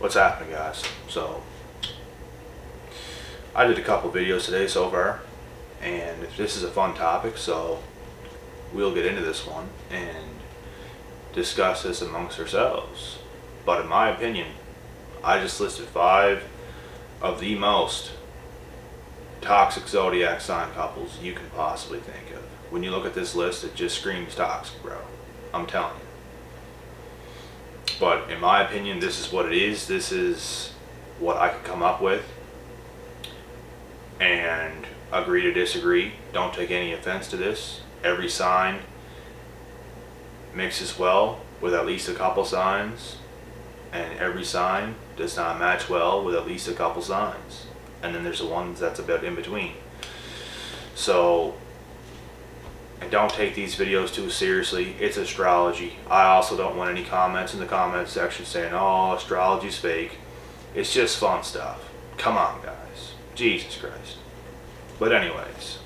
What's happening, guys? So I did a couple videos today so far, and this is a fun topic, so we'll get into this one and discuss this amongst ourselves. But in my opinion, I just listed 5 of the most toxic zodiac sign couples you can possibly think of. When you look at this list, it just screams toxic, bro. I'm telling you. But in my opinion, this is what it is. This is what I could come up with. And agree to disagree. Don't take any offense to this. Every sign mixes well with at least a couple signs. And every sign does not match well with at least a couple signs. And then there's the ones that's a bit in between. So, and don't take these videos too seriously. It's astrology. I also don't want any comments in the comment section saying, oh, astrology's fake. It's just fun stuff. Come on, guys. Jesus Christ. But anyways,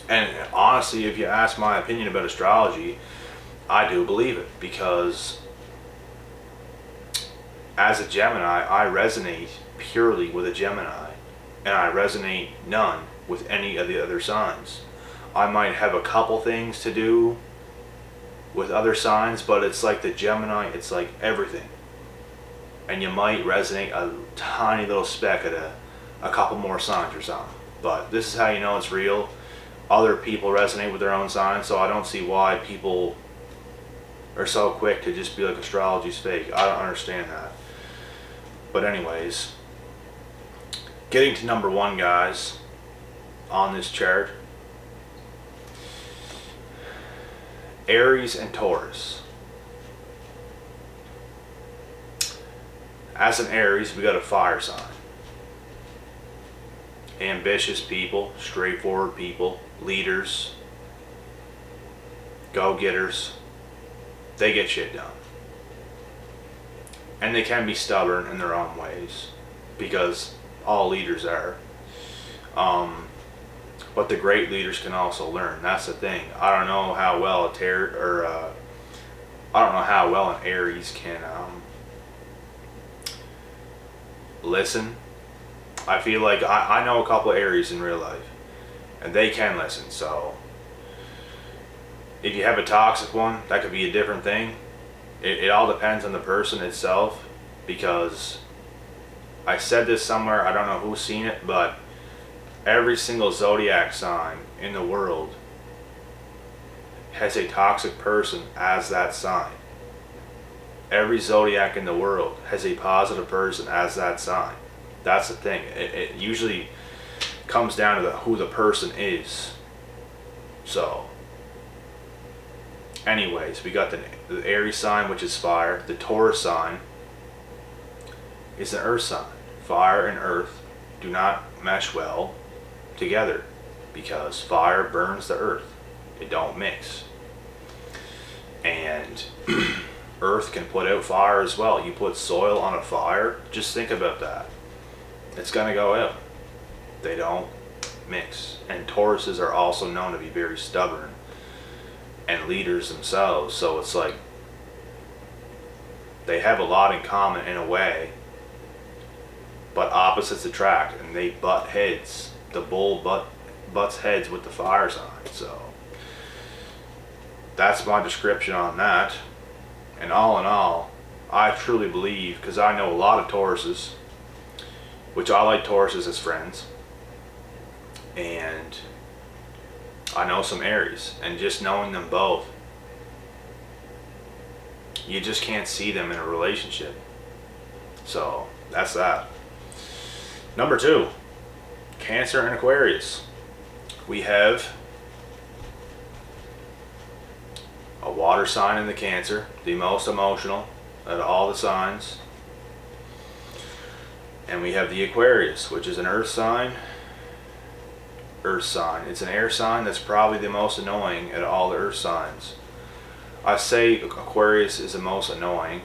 and honestly, if you ask my opinion about astrology, I do believe it, because as a Gemini, I resonate purely with a Gemini, and I resonate none with any of the other signs. I might have a couple things to do with other signs, but it's like the Gemini, it's like everything. And you might resonate a tiny little speck at a couple more signs or something. But this is how you know it's real. Other people resonate with their own signs, so I don't see why people are so quick to just be like astrology's fake. I don't understand that. But anyways, getting to number 1, guys, on this chart. Aries and Taurus. As an Aries, we got a fire sign. Ambitious people, straightforward people, leaders, go-getters. They get shit done. And they can be stubborn in their own ways, because all leaders are. But the great leaders can also learn. That's the thing. I don't know how well I don't know how well an Aries can listen. I feel like I know a couple of Aries in real life, and they can listen. So if you have a toxic one, that could be a different thing. It all depends on the person itself, because I said this somewhere, I don't know who's seen it, but every single zodiac sign in the world has a toxic person as that sign. Every zodiac in the world has a positive person as that sign. That's the thing. It usually comes down to who the person is. So, anyways, we got the Aries sign, which is fire. The Taurus sign is an earth sign. Fire and earth do not mesh well together, because fire burns the earth. It don't mix. And earth can put out fire as well. You put soil on a fire, just think about that. It's gonna go out. They don't mix. And Tauruses are also known to be very stubborn and leaders themselves, so it's like they have a lot in common in a way, but opposites attract, and they butt heads. The bull butts heads with the fire sign. So that's my description on that. And all in all, I truly believe, because I know a lot of Tauruses, which I like Tauruses as friends, and I know some Aries, and just knowing them both, you just can't see them in a relationship. So that's that. Number 2, Cancer and Aquarius. We have a water sign in the Cancer, the most emotional out of all the signs. And we have the Aquarius, which is an earth sign. It's an air sign that's probably the most annoying out of all the earth signs. I say Aquarius is the most annoying,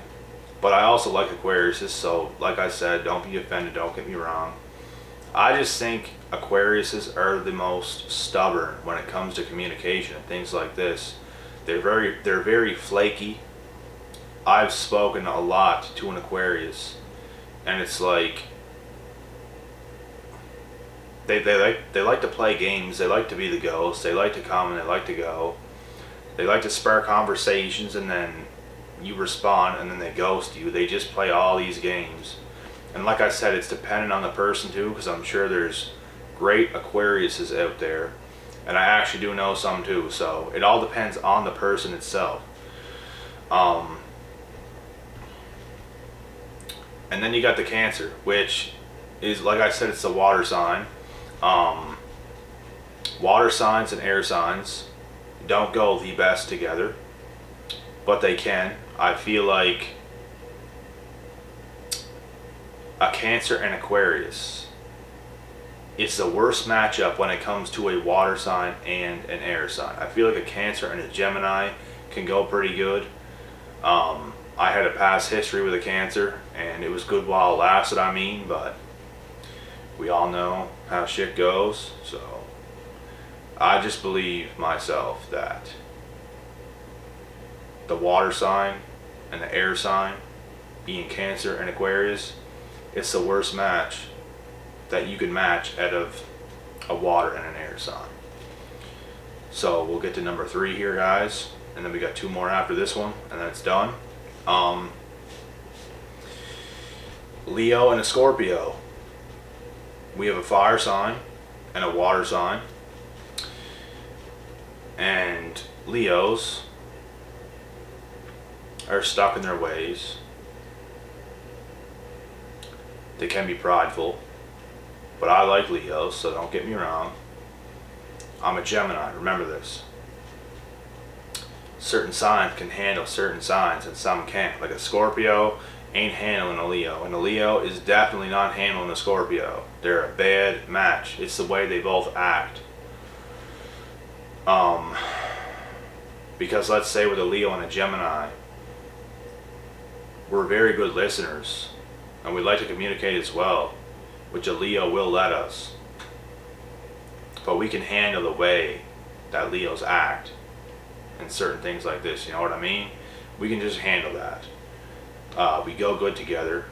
but I also like Aquariuses, so like I said, don't be offended, don't get me wrong. I just think Aquariuses are the most stubborn when it comes to communication and things like this. They're very flaky. I've spoken a lot to an Aquarius, and it's like they like to play games. They like to be the ghost. They like to come and they like to go. They like to spark conversations, and then you respond, and then they ghost you. They just play all these games. And like I said, it's dependent on the person too, because I'm sure there's great Aquariuses out there, and I actually do know some too. So it all depends on the person itself. And then you got the Cancer, which is, like I said, it's a water sign. Water signs and air signs don't go the best together, but they can. I feel like a Cancer and Aquarius is the worst matchup when it comes to a water sign and an air sign. I feel like a Cancer and a Gemini can go pretty good. I had a past history with a Cancer, and it was good while it lasted, but we all know how shit goes. So I just believe myself that the water sign and the air sign, being Cancer and Aquarius, it's the worst match that you can match out of a water and an air sign. So we'll get to number 3 here, guys, and then we got 2 more after this one, and then it's done. Leo and a Scorpio. We have a fire sign and a water sign, and Leos are stuck in their ways. They can be prideful, but I like Leos, so don't get me wrong. I'm a Gemini, remember this. Certain signs can handle certain signs and some can't. Like a Scorpio ain't handling a Leo, and a Leo is definitely not handling a Scorpio. They're a bad match. It's the way they both act. Because let's say with a Leo and a Gemini, we're very good listeners, and we like to communicate as well, which a Leo will let us. But we can handle the way that Leos act and certain things like this, you know what I mean? We can just handle that. We go good together.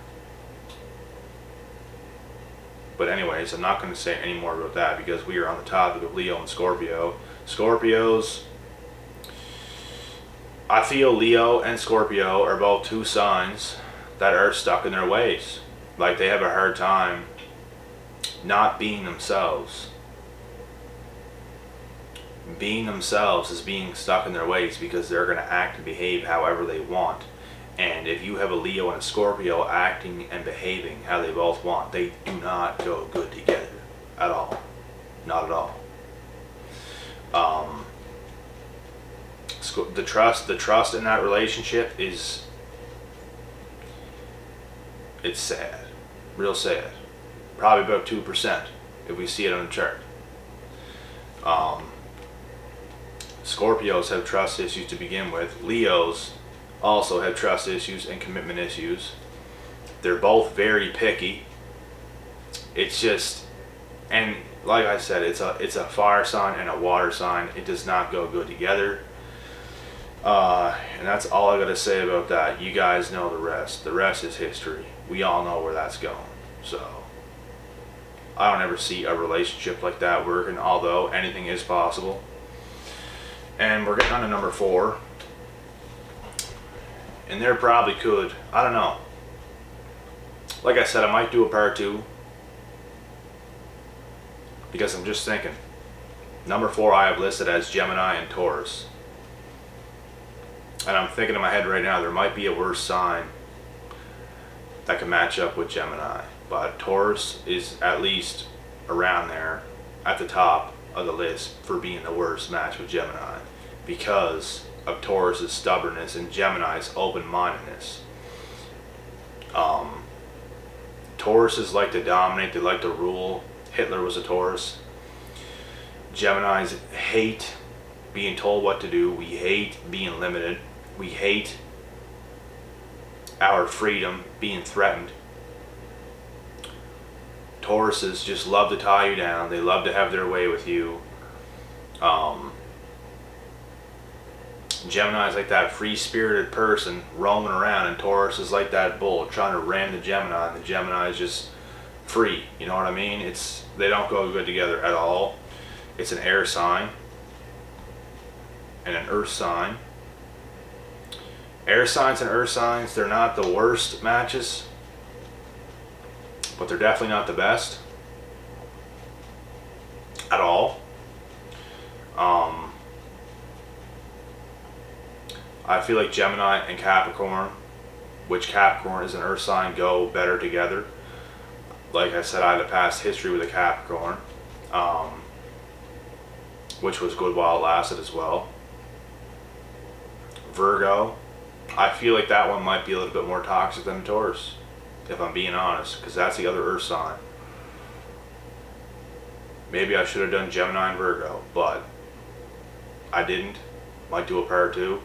But anyways, I'm not going to say any more about that because we are on the topic of Leo and Scorpio. Scorpios, I feel Leo and Scorpio are both 2 signs that are stuck in their ways. Like they have a hard time not being themselves. Being themselves is being stuck in their ways because they're going to act and behave however they want. And if you have a Leo and a Scorpio acting and behaving how they both want, they do not go good together at all. Not at all. The trust in that relationship is, it's sad, real sad. Probably about 2% if we see it on the chart. Scorpios have trust issues to begin with. Leos also have trust issues and commitment issues. They're both very picky. It's just, and like I said, it's a fire sign and a water sign. It does not go good together. And that's all I gotta say about that. You guys know the rest. The rest is history. We all know where that's going. So I don't ever see a relationship like that working, although anything is possible. And we're getting on to number 4. And there probably could, I don't know. Like I said, I might do a part 2. Because I'm just thinking. Number 4 I have listed as Gemini and Taurus. And I'm thinking in my head right now, there might be a worse sign that can match up with Gemini. But Taurus is at least around there at the top of the list for being the worst match with Gemini. Because of Taurus's stubbornness and Gemini's open-mindedness. Tauruses like to dominate, they like to rule. Hitler was a Taurus. Geminis hate being told what to do. We hate being limited. We hate our freedom being threatened. Tauruses just love to tie you down. They love to have their way with you. Gemini is like that free-spirited person roaming around, and Taurus is like that bull trying to ram the Gemini, and the Gemini is just free. You know what I mean? They don't go good together at all. It's an air sign and an earth sign. Air signs and earth signs, they're not the worst matches, but they're definitely not the best at all. I feel like Gemini and Capricorn, which Capricorn is an earth sign, go better together. Like I said, I had a past history with a Capricorn, which was good while it lasted as well. Virgo, I feel like that one might be a little bit more toxic than Taurus, if I'm being honest, because that's the other earth sign. Maybe I should have done Gemini and Virgo, but I didn't. Might do a pair too.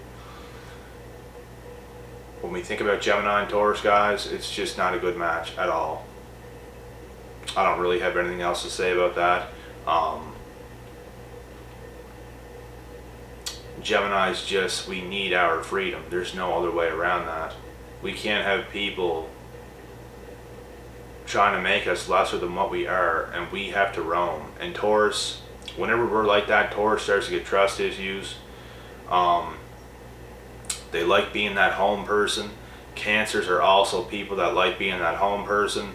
When we think about Gemini and Taurus, guys, it's just not a good match at all. I don't really have anything else to say about that. Gemini's just, we need our freedom. There's no other way around that. We can't have people trying to make us lesser than what we are, and we have to roam. And Taurus, whenever we're like that, Taurus starts to get trust issues. They like being that home person. Cancers are also people that like being that home person.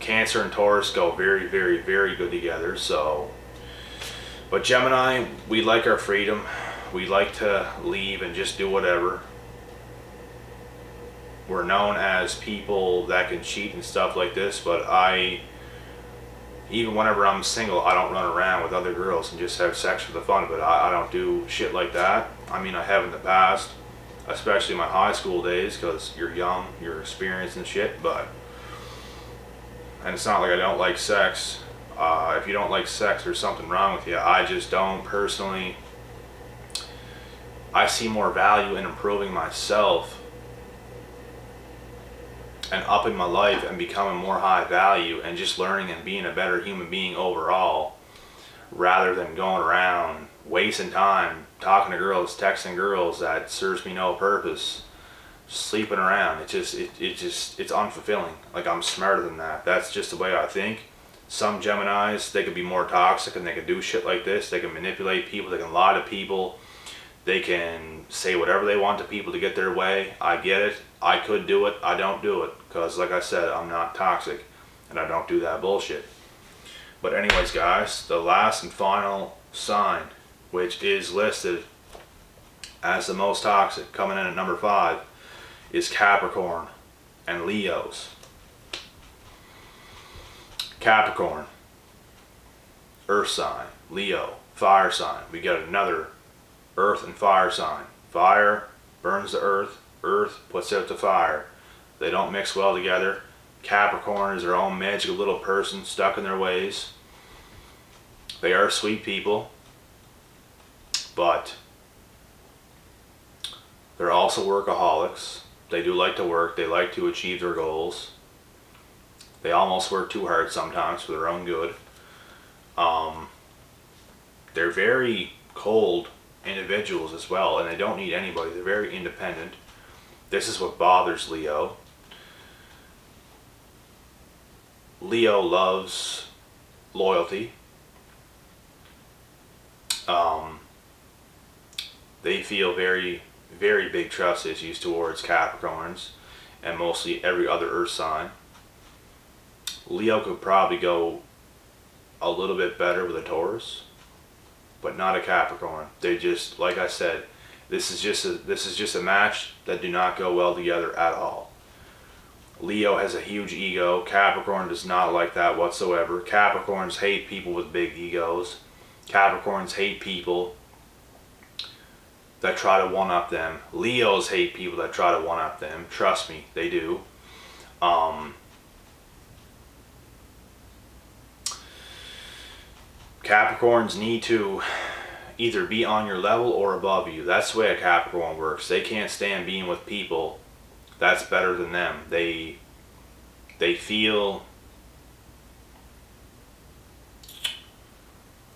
Cancer and Taurus go very, very, very good together. So, but Gemini, we like our freedom. We like to leave and just do whatever. We're known as people that can cheat and stuff like this, but even whenever I'm single, I don't run around with other girls and just have sex for the fun of it. I don't do shit like that. I mean, I have in the past, especially my high school days, because you're young, you're experienced and shit, and it's not like I don't like sex. If you don't like sex, there's something wrong with you. I just don't personally. I see more value in improving myself and upping my life and becoming more high value and just learning and being a better human being overall, rather than going around wasting time talking to girls, texting girls that serves me no purpose, sleeping around. It's unfulfilling. Like, I'm smarter than that. That's just the way I think. Some Geminis, they could be more toxic and they can do shit like this. They can manipulate people, they can lie to people, they can say whatever they want to people to get their way. I get it. I could do it. I don't do it because, like I said, I'm not toxic and I don't do that bullshit. But anyways, guys, the last and final sign, which is listed as the most toxic, coming in at number 5, is Capricorn and Leos. Capricorn, earth sign. Leo, fire sign. We got another earth and fire sign. Fire burns the earth. Earth puts out the fire. They don't mix well together. Capricorn is their own magical little person stuck in their ways. They are sweet people, but they're also workaholics. They do like to work. They like to achieve their goals. They almost work too hard sometimes for their own good. They're very cold individuals as well, and they don't need anybody. They're very independent. This is what bothers Leo. Leo loves loyalty. They feel very, very big trust issues towards Capricorns and mostly every other earth sign. Leo could probably go a little bit better with a Taurus, but not a Capricorn. They just, like I said, this is just a match that do not go well together at all. Leo has a huge ego. Capricorn does not like that whatsoever. Capricorns hate people with big egos. Capricorns hate people that try to one-up them. Leos hate people that try to one-up them. Trust me, they do. Capricorns need to either be on your level or above you. That's the way a Capricorn works. They can't stand being with people that's better than them. They feel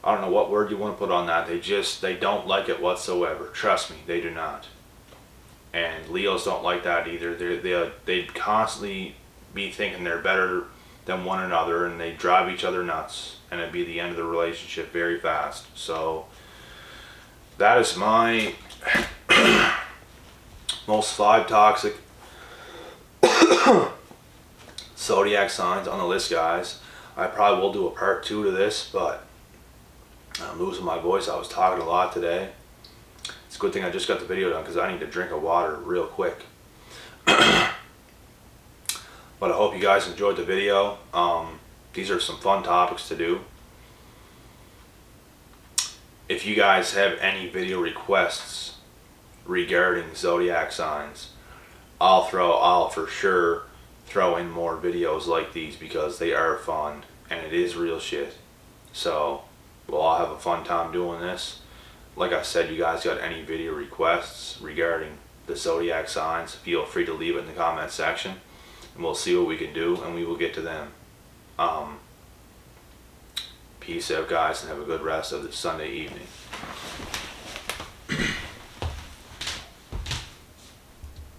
I don't know what word you want to put on that. They don't like it whatsoever. Trust me, they do not. And Leos don't like that either. They'd constantly be thinking they're better than one another, and they drive each other nuts, and it'd be the end of the relationship very fast. So that is my most 5 toxic zodiac signs on the list, guys. I probably will do a part 2 to this, but I'm losing my voice. I was talking a lot today. It's a good thing I just got the video done because I need to drink of water real quick. But I hope you guys enjoyed the video. These are some fun topics to do. If you guys have any video requests regarding zodiac signs, I'll for sure throw in more videos like these because they are fun and it is real shit. So we'll all have a fun time doing this. Like I said, you guys got any video requests regarding the zodiac signs, feel free to leave it in the comment section and we'll see what we can do and we will get to them. Peace out, guys, and have a good rest of this Sunday evening.